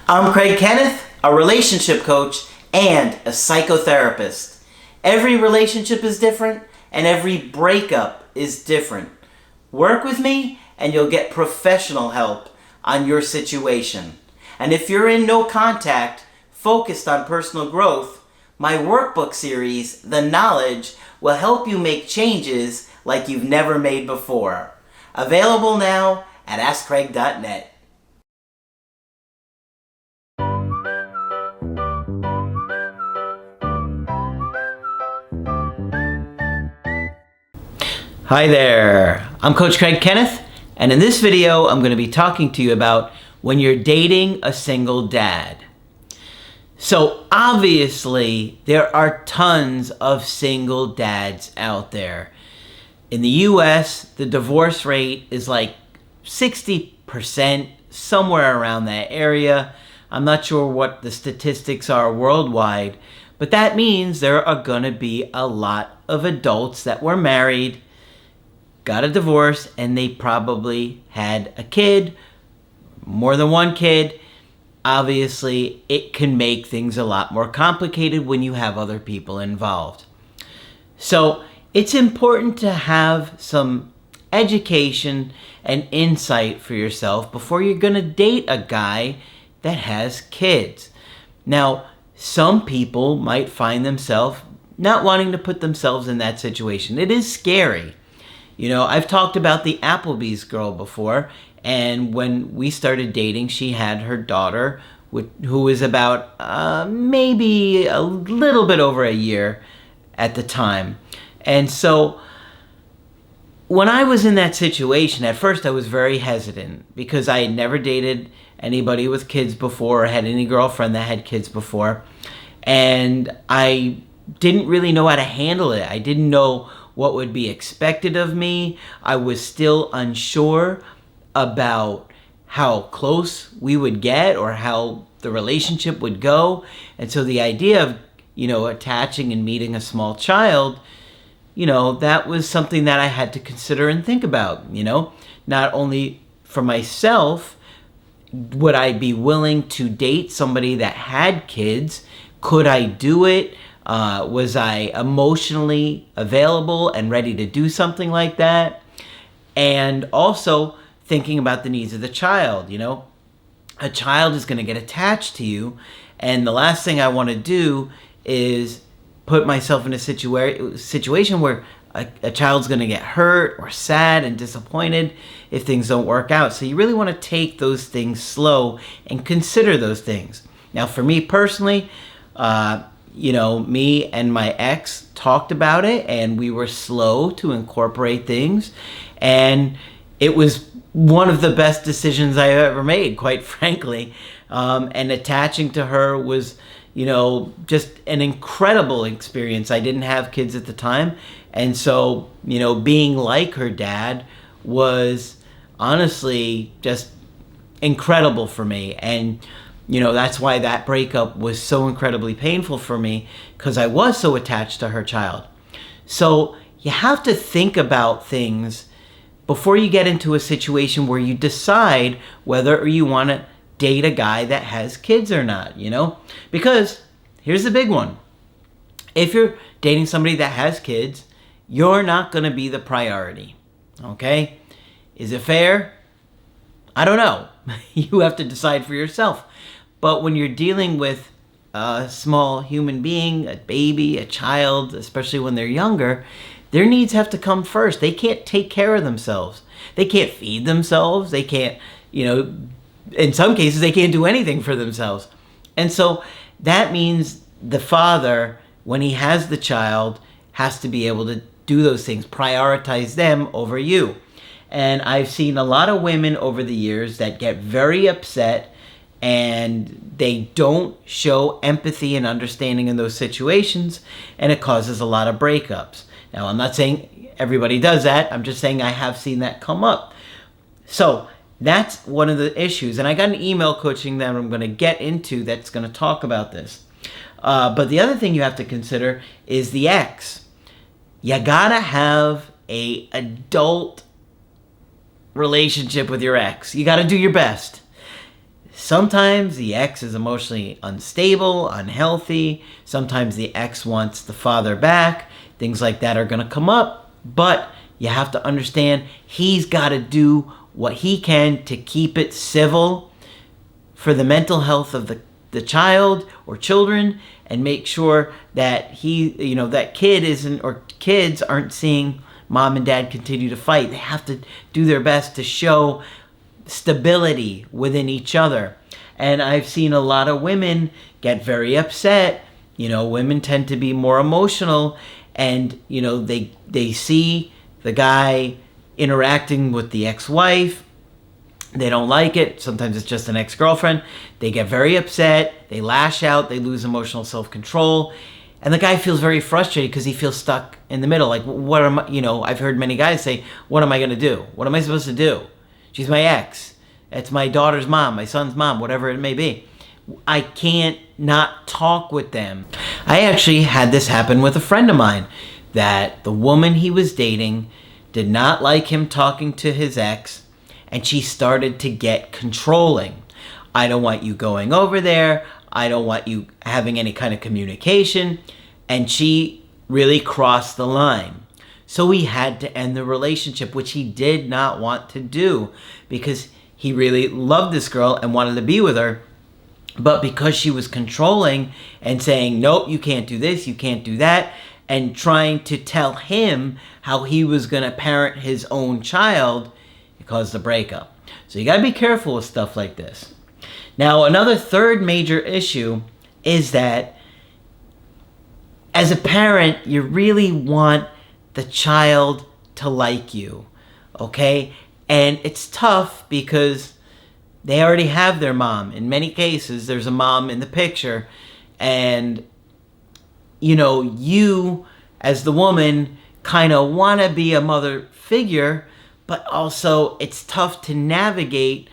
I'm Kenneth, a relationship coach and a psychotherapist. Every relationship is different and every breakup is different. Work with me and you'll get professional help on your situation. And if you're in no contact, focused on personal growth, my workbook series, The Knowledge, will help you make changes like you've never made before. Available now at AskCraig.net. Hi there, I'm Coach Craig Kenneth, and in this video I'm going to be talking to you about when you're dating a single dad. So obviously there are tons of single dads out there. In the US, the divorce rate is like 60%, somewhere around that area. I'm not sure what the statistics are worldwide, but that means there are going to be a lot of adults that were married, got a divorce, and they probably had a kid, more than one kid. Obviously, it can make things a lot more complicated when you have other people involved. So it's important to have some education and insight for yourself before you're going to date a guy that has kids. Now, some people might find themselves not wanting to put themselves in that situation. It is scary. You know, I've talked about the Applebee's girl before, and when we started dating, she had her daughter, who was about maybe a little bit over a year at the time. And so when I was in that situation, at first I was very hesitant because I had never dated anybody with kids before or had any girlfriend that had kids before. And I didn't really know how to handle it. I didn't know what would be expected of me. I was still unsure about how close we would get or how the relationship would go. And so the idea of, attaching and meeting a small child, that was something that I had to consider and think about, not only for myself, would I be willing to date somebody that had kids? Could I do it? Was I emotionally available and ready to do something like that? And also thinking about the needs of the child. A child is going to get attached to you, and the last thing I want to do is put myself in a situation where a child's going to get hurt or sad and disappointed if things don't work out. So you really want to take those things slow and consider those things. Now, for me personally, me and my ex talked about it, and we were slow to incorporate things, and it was one of the best decisions I've ever made, quite frankly. And attaching to her was, just an incredible experience. I didn't have kids at the time, and so, being like her dad was honestly just incredible for me. And that's why that breakup was so incredibly painful for me, because I was so attached to her child. So you have to think about things before you get into a situation where you decide whether you want to date a guy that has kids or not, Because here's the big one. If you're dating somebody that has kids, you're not going to be the priority, okay? Is it fair? I don't know. You have to decide for yourself. But when you're dealing with a small human being, a baby, a child, especially when they're younger, their needs have to come first. They can't take care of themselves. They can't feed themselves. They can't, in some cases, they can't do anything for themselves. And so that means the father, when he has the child, has to be able to do those things, prioritize them over you. And I've seen a lot of women over the years that get very upset and they don't show empathy and understanding in those situations, and it causes a lot of breakups. Now, I'm not saying everybody does that. I'm just saying I have seen that come up. So that's one of the issues. And I got an email coaching that I'm going to get into that's going to talk about this. But the other thing you have to consider is the ex. You got to have an adult relationship with your ex. You got to do your best. Sometimes the ex is emotionally unstable, unhealthy. Sometimes the ex wants the father back. Things like that are going to come up. But you have to understand he's got to do what he can to keep it civil for the mental health of the child or children, and make sure that that kid isn't, or kids aren't seeing mom and dad continue to fight. They have to do their best to show stability within each other. And I've seen a lot of women get very upset. Women tend to be more emotional, and they see the guy interacting with the ex-wife. They don't like it. Sometimes it's just an ex-girlfriend. They get very upset. They lash out. They lose emotional self-control. And the guy feels very frustrated because he feels stuck in the middle. Like, what am I, I've heard many guys say, what am I going to do? What am I supposed to do? She's my ex. It's my daughter's mom, my son's mom, whatever it may be. I can't not talk with them. I actually had this happen with a friend of mine, that the woman he was dating did not like him talking to his ex, and she started to get controlling. I don't want you going over there. I don't want you having any kind of communication. And she really crossed the line. So he had to end the relationship, which he did not want to do, because he really loved this girl and wanted to be with her. But because she was controlling and saying, nope, you can't do this, you can't do that, and trying to tell him how he was going to parent his own child, it caused a breakup. So you got to be careful with stuff like this. Now, another third major issue is that as a parent, you really want the child to like you, okay? And it's tough because they already have their mom. In many cases, there's a mom in the picture, and you as the woman kind of want to be a mother figure, but also it's tough to navigate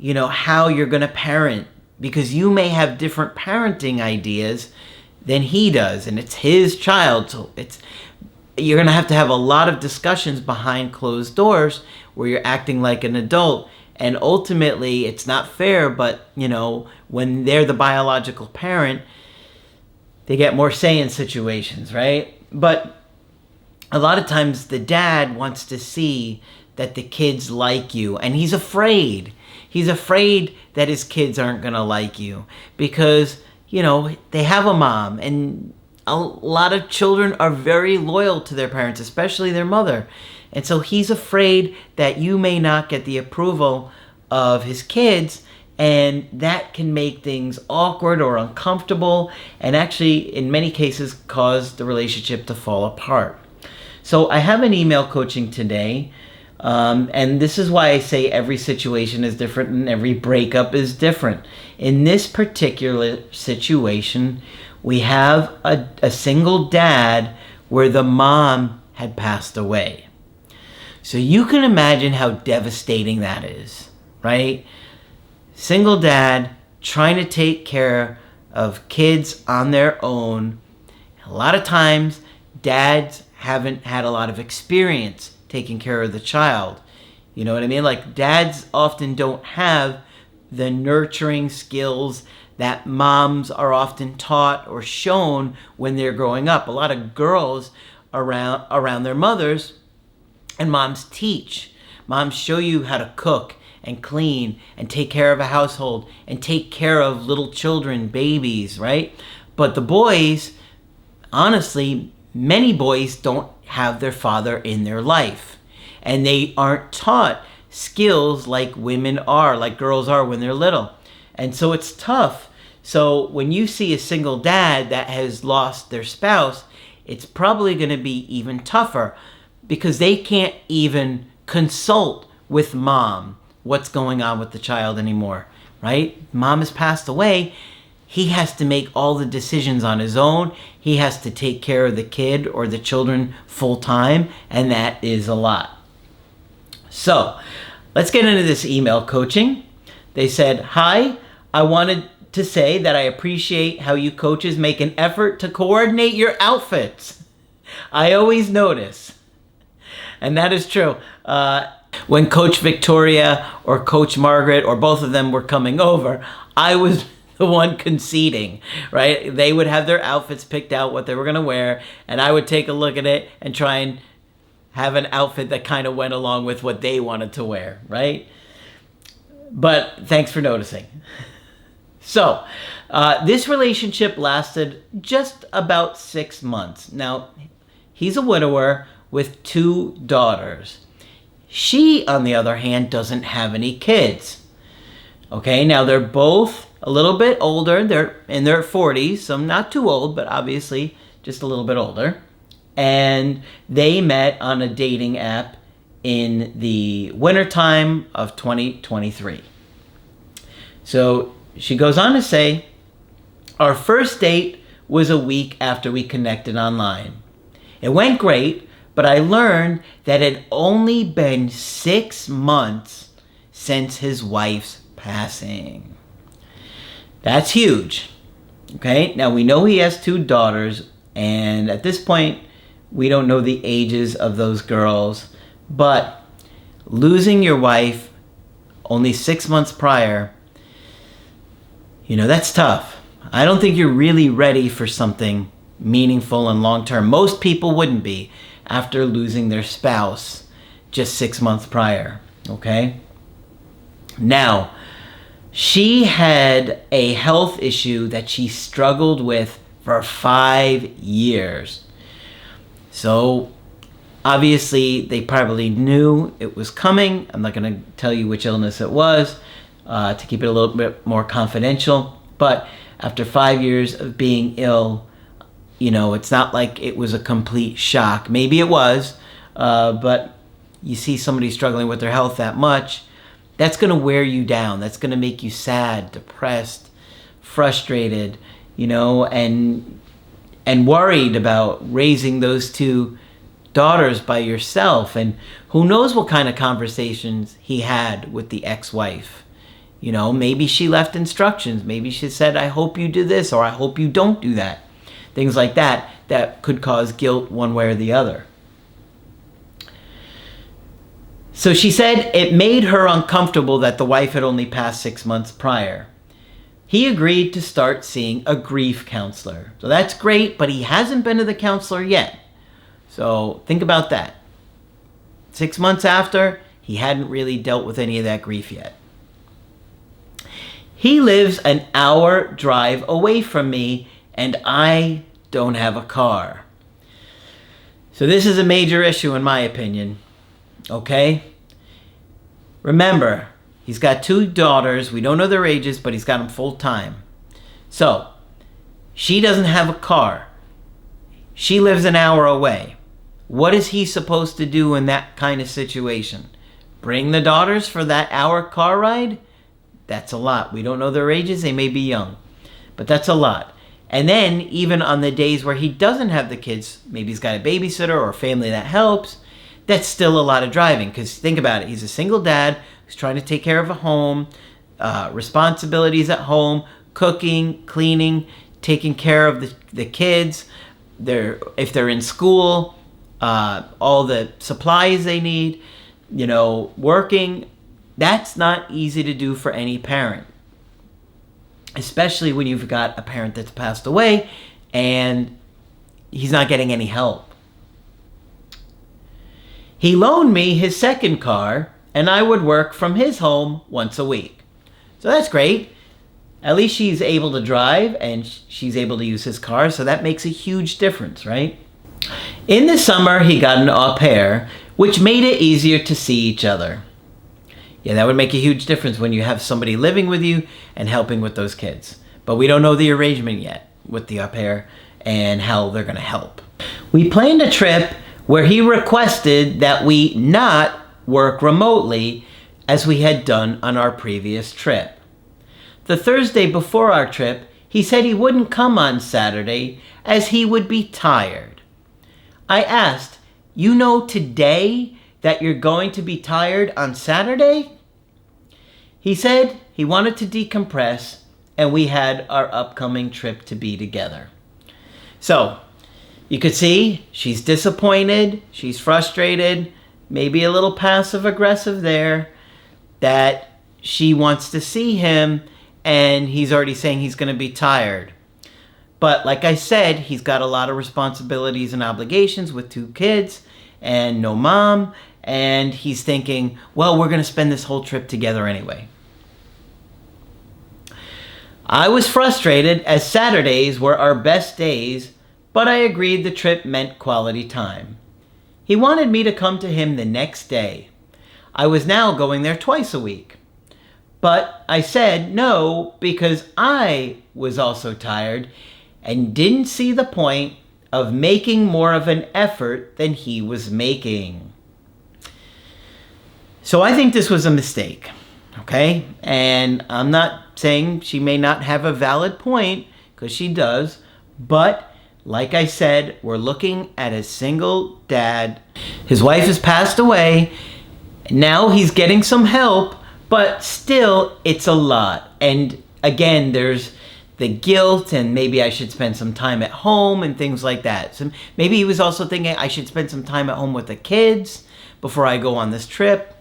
how you're going to parent, because you may have different parenting ideas than he does, and it's his child. So you're going to have a lot of discussions behind closed doors where you're acting like an adult. And ultimately, it's not fair, but when they're the biological parent, they get more say in situations, right? But a lot of times the dad wants to see that the kids like you, and he's afraid. He's afraid that his kids aren't going to like you because, they have a mom, and a lot of children are very loyal to their parents, especially their mother. And so he's afraid that you may not get the approval of his kids, and that can make things awkward or uncomfortable, and actually, in many cases, cause the relationship to fall apart. So I have an email coaching today. And this is why I say every situation is different and every breakup is different. In this particular situation, we have a single dad where the mom had passed away. So you can imagine how devastating that is, right? Single dad trying to take care of kids on their own. A lot of times, dads haven't had a lot of experience taking care of the child. You know what I mean? Like, dads often don't have the nurturing skills that moms are often taught or shown when they're growing up. A lot of girls around their mothers, and moms teach. Moms show you how to cook and clean and take care of a household and take care of little children, babies, right? But the boys, honestly, many boys don't have their father in their life, and they aren't taught skills like women are, like girls are when they're little. And so it's tough. So when you see a single dad that has lost their spouse, it's probably going to be even tougher because they can't even consult with mom what's going on with the child anymore, right? Mom has passed away. He has to make all the decisions on his own. He has to take care of the kid or the children full time, and that is a lot. So let's get into this email coaching. They said, hi, I wanted to say that I appreciate how you coaches make an effort to coordinate your outfits. I always notice. And that is true. When Coach Victoria or Coach Margaret or both of them were coming over, I was the one conceding, right? They would have their outfits picked out, what they were going to wear, and I would take a look at it and try and have an outfit that kind of went along with what they wanted to wear, right? But thanks for noticing. So, this relationship lasted just about 6 months. Now, he's a widower with 2 daughters. She, on the other hand, doesn't have any kids. Okay, now they're both a little bit older. They're in their 40s, so not too old, but obviously just a little bit older. And they met on a dating app in the wintertime of 2023. So she goes on to say, our first date was a week after we connected online. It went great, but I learned that it had only been 6 months since his wife's passing. That's huge. Okay, now we know he has 2 daughters, and at this point, we don't know the ages of those girls, but losing your wife only 6 months prior, that's tough. I don't think you're really ready for something meaningful and long-term. Most people wouldn't be after losing their spouse just 6 months prior, okay? Now, she had a health issue that she struggled with for 5 years. So, obviously, they probably knew it was coming. I'm not going to tell you which illness it was to keep it a little bit more confidential. But after 5 years of being ill, it's not like it was a complete shock. Maybe it was, but you see somebody struggling with their health that much, that's going to wear you down. That's going to make you sad, depressed, frustrated, and worried about raising those 2 daughters by yourself. And who knows what kind of conversations he had with the ex-wife. Maybe she left instructions. Maybe she said, I hope you do this, or I hope you don't do that. Things like that could cause guilt one way or the other. So she said it made her uncomfortable that the wife had only passed 6 months prior. He agreed to start seeing a grief counselor. So that's great, but he hasn't been to the counselor yet. So think about that. 6 months after, he hadn't really dealt with any of that grief yet. He lives an hour drive away from me, and I don't have a car. So this is a major issue in my opinion, okay? Remember, he's got 2 daughters. We don't know their ages, but he's got them full time. So, she doesn't have a car. She lives an hour away. What is he supposed to do in that kind of situation? Bring the daughters for that hour car ride? That's a lot. We don't know their ages. They may be young, but that's a lot. And then even on the days where he doesn't have the kids, maybe he's got a babysitter or a family that helps, that's still a lot of driving. Because think about it. He's a single dad who's trying to take care of a home, responsibilities at home, cooking, cleaning, taking care of the kids, if they're in school, all the supplies they need, working. That's not easy to do for any parent, especially when you've got a parent that's passed away and he's not getting any help. He loaned me his second car, and I would work from his home once a week. So that's great. At least she's able to drive and she's able to use his car, so that makes a huge difference, right? In the summer, he got an au pair, which made it easier to see each other. Yeah, that would make a huge difference when you have somebody living with you and helping with those kids. But we don't know the arrangement yet with the au pair and how they're going to help. We planned a trip where he requested that we not work remotely as we had done on our previous trip. The Thursday before our trip, he said he wouldn't come on Saturday as he would be tired. I asked, "You know today that you're going to be tired on Saturday?" He said he wanted to decompress and we had our upcoming trip to be together. So, you could see she's disappointed, she's frustrated, maybe a little passive aggressive there, that she wants to see him and he's already saying he's going to be tired. But like I said, he's got a lot of responsibilities and obligations with 2 kids and no mom, and he's thinking, well, we're going to spend this whole trip together anyway. I was frustrated as Saturdays were our best days, but I agreed the trip meant quality time. He wanted me to come to him the next day. I was now going there twice a week. But I said no because I was also tired and didn't see the point of making more of an effort than he was making. So I think this was a mistake, okay? And I'm not saying she may not have a valid point, because she does, but like I said, we're looking at a single dad. His wife has passed away. Now he's getting some help, but still it's a lot. And again, there's the guilt and maybe I should spend some time at home and things like that. So maybe he was also thinking I should spend some time at home with the kids before I go on this trip.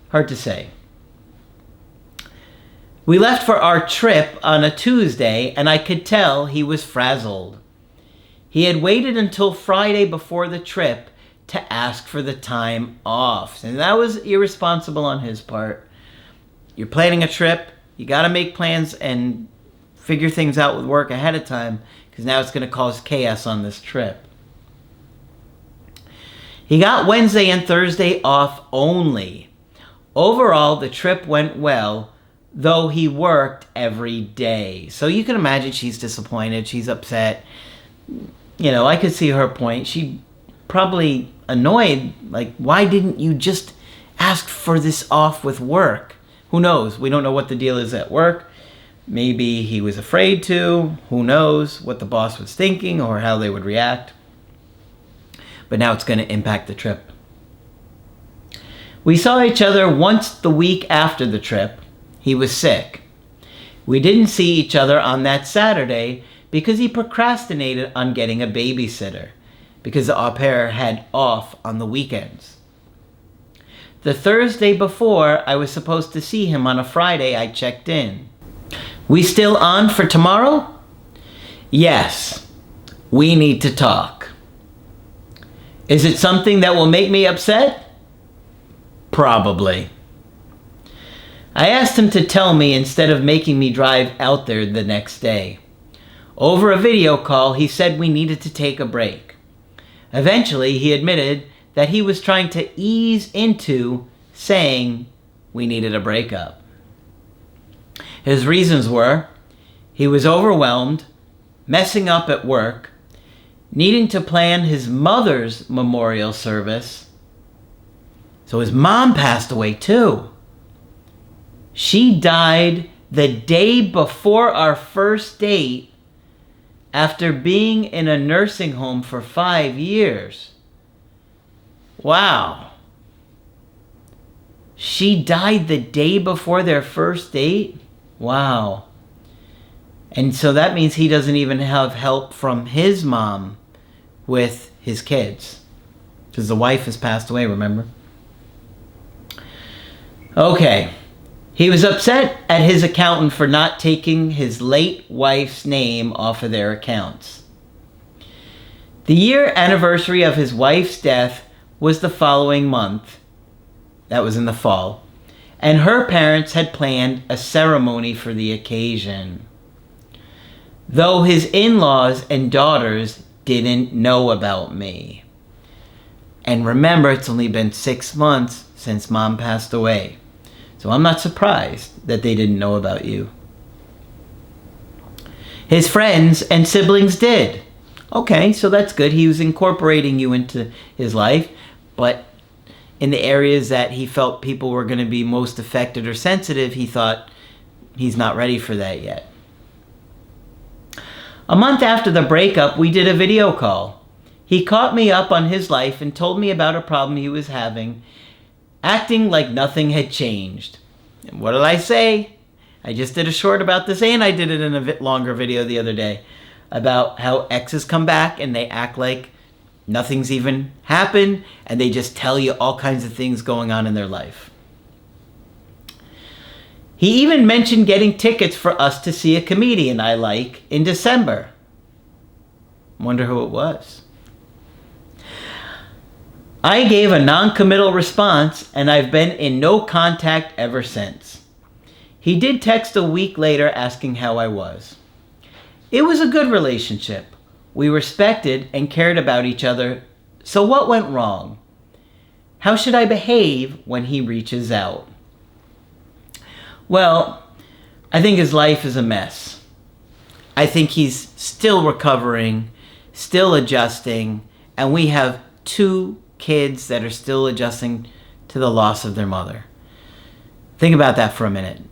Hard to say. We left for our trip on a Tuesday, and I could tell he was frazzled. He had waited until Friday before the trip to ask for the time off. And that was irresponsible on his part. You're planning a trip, you got to make plans and figure things out with work ahead of time, because now it's going to cause chaos on this trip. He got Wednesday and Thursday off only. Overall, the trip went well, though he worked every day. So you can imagine she's disappointed, she's upset. You know, I could see her point. She probably annoyed, like, why didn't you just ask for this off with work? Who knows? We don't know what the deal is at work. Maybe he was afraid to. Who knows what the boss was thinking or how they would react. But now it's going to impact the trip. We saw each other once the week after the trip. He was sick. We didn't see each other on that Saturday because he procrastinated on getting a babysitter, because the au pair had off on the weekends. The Thursday before I was supposed to see him on a Friday, I checked in. We still on for tomorrow? Yes. We need to talk. Is it something that will make me upset? Probably. I asked him to tell me instead of making me drive out there the next day. Over a video call, he said we needed to take a break. Eventually, he admitted that he was trying to ease into saying we needed a breakup. His reasons were he was overwhelmed, messing up at work, needing to plan his mother's memorial service. So his mom passed away too. She died the day before our first date after being in a nursing home for 5 years. Wow. She died the day before their first date? Wow. And so that means he doesn't even have help from his mom with his kids, because the wife has passed away, remember? Okay. He was upset at his accountant for not taking his late wife's name off of their accounts. The year anniversary of his wife's death was the following month. That was in the fall. And her parents had planned a ceremony for the occasion. Though his in-laws and daughters didn't know about me. And remember, it's only been 6 months since Mom passed away. So I'm not surprised that they didn't know about you. His friends and siblings did. Okay, so that's good. He was incorporating you into his life, but in the areas that he felt people were going to be most affected or sensitive, he thought he's not ready for that yet. A month after the breakup, we did a video call. He caught me up on his life and told me about a problem he was having, acting like nothing had changed. And what did I say? I just did a short about this, and I did it in a longer video the other day about how exes come back and they act like Nothing's even happened, and they just tell you all kinds of things going on in their life. He even mentioned getting tickets for us to see a comedian I like in December. Wonder who it was. I gave a non-committal response, and I've been in no contact ever since. He did text a week later asking how I was. It was a good relationship. We respected and cared about each other. So what went wrong? How should I behave when he reaches out? Well, I think his life is a mess. I think he's still recovering, still adjusting, and we have 2 kids that are still adjusting to the loss of their mother. Think about that for a minute.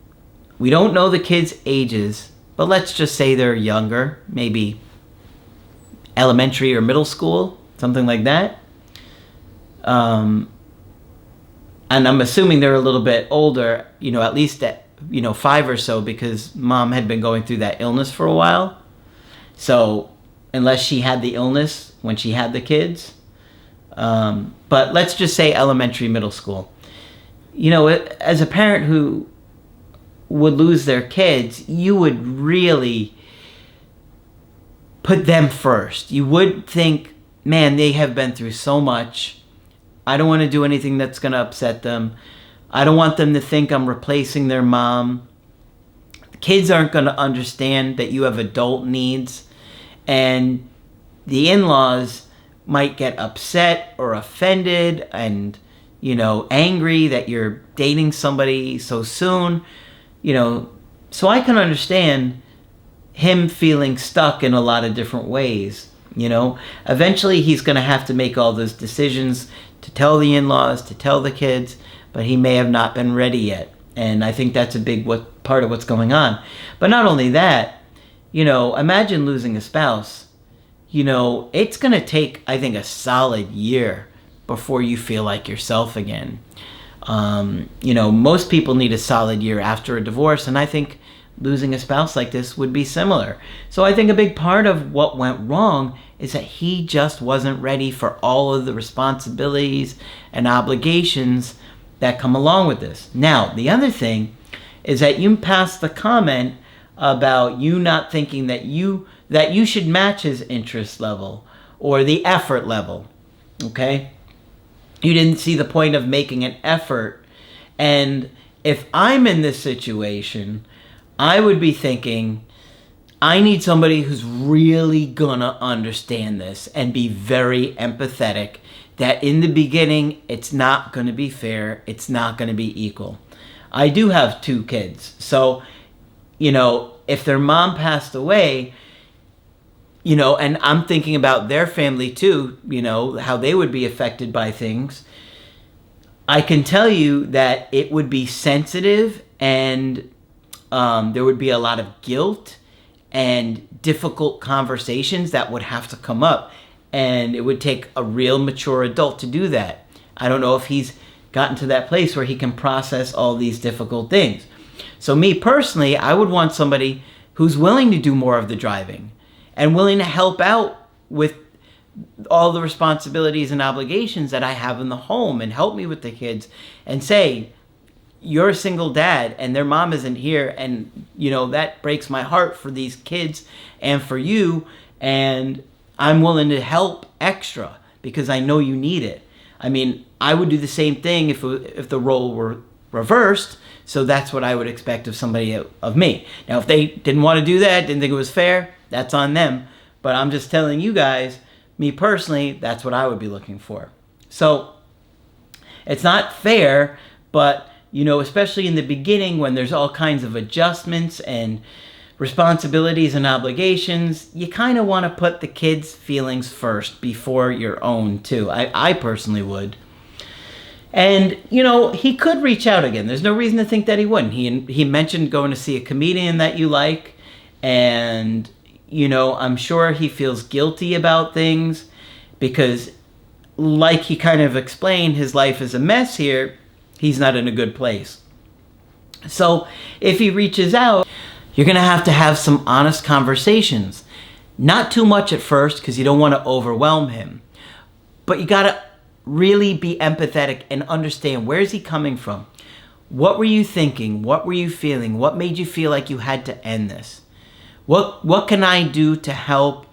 We don't know the kids' ages, but let's just say they're younger, maybe elementary or middle school, something like that. And I'm assuming they're a little bit older, at least at 5 or so, because mom had been going through that illness for a while. So unless she had the illness when she had the kids, but let's just say elementary, middle school. As a parent who would lose their kids, you would really put them first. You would think, man, they have been through so much. I don't want to do anything that's going to upset them. I don't want them to think I'm replacing their mom. The kids aren't going to understand that you have adult needs. And the in-laws might get upset or offended and, angry that you're dating somebody so soon. So I can understand him feeling stuck in a lot of different ways. Eventually he's going to have to make all those decisions to tell the in-laws, to tell the kids, but he may have not been ready yet. And I think that's a big part of what's going on. But not only that, imagine losing a spouse. It's going to take, I think, a solid year before you feel like yourself again. Most people need a solid year after a divorce, and I think losing a spouse like this would be similar. So I think a big part of what went wrong is that he just wasn't ready for all of the responsibilities and obligations that come along with this. Now, the other thing is that you passed the comment about you not thinking that you should match his interest level or the effort level, okay? You didn't see the point of making an effort. And if I'm in this situation, I would be thinking, I need somebody who's really gonna understand this and be very empathetic, that in the beginning, it's not gonna be fair, it's not gonna be equal. I do have 2 kids, so, if their mom passed away, and I'm thinking about their family too, how they would be affected by things, I can tell you that it would be sensitive, and there would be a lot of guilt and difficult conversations that would have to come up. And it would take a real mature adult to do that. I don't know if he's gotten to that place where he can process all these difficult things. So me personally, I would want somebody who's willing to do more of the driving and willing to help out with all the responsibilities and obligations that I have in the home and help me with the kids and say, you're a single dad and their mom isn't here, and that breaks my heart for these kids and for you, and I'm willing to help extra because I know you need it. I mean, I would do the same thing if the role were reversed, so that's what I would expect of somebody of me. Now, if they didn't want to do that, didn't think it was fair, that's on them, but I'm just telling you guys, me personally, that's what I would be looking for. So it's not fair, but especially in the beginning when there's all kinds of adjustments and responsibilities and obligations, you kind of want to put the kids' feelings first before your own too. I personally would. And, he could reach out again. There's no reason to think that he wouldn't. He mentioned going to see a comedian that you like, and, I'm sure he feels guilty about things because, like he kind of explained, his life is a mess here. He's not in a good place. So if he reaches out, you're going to have some honest conversations. Not too much at first because you don't want to overwhelm him. But you gotta really be empathetic and understand, where is he coming from? What were you thinking? What were you feeling? What made you feel like you had to end this? What can I do to help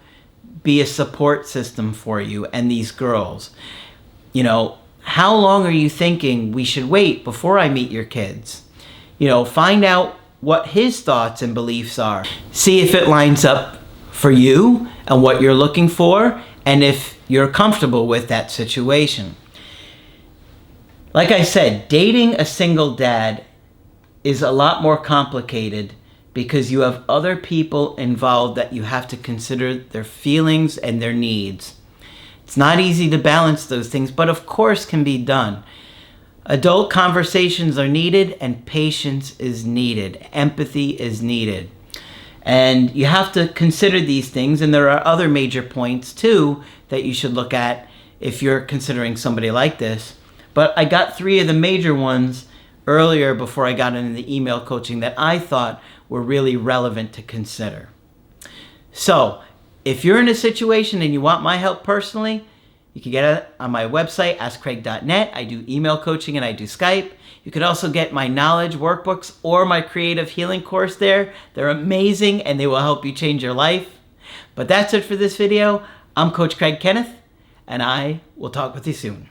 be a support system for you and these girls? You know, how long are you thinking we should wait before I meet your kids? You know, find out what his thoughts and beliefs are. See if it lines up for you and what you're looking for, and if you're comfortable with that situation. Like I said, dating a single dad is a lot more complicated because you have other people involved that you have to consider their feelings and their needs. It's not easy to balance those things, but of course can be done. Adult conversations are needed, and patience is needed. Empathy is needed. And you have to consider these things, and there are other major points too that you should look at if you're considering somebody like this. But I got 3 of the major ones earlier before I got into the email coaching that I thought were really relevant to consider. So, if you're in a situation and you want my help personally, you can get it on my website, askcraig.net. I do email coaching and I do Skype. You can also get my knowledge workbooks or my creative healing course there. They're amazing and they will help you change your life. But that's it for this video. I'm Coach Craig Kenneth, and I will talk with you soon.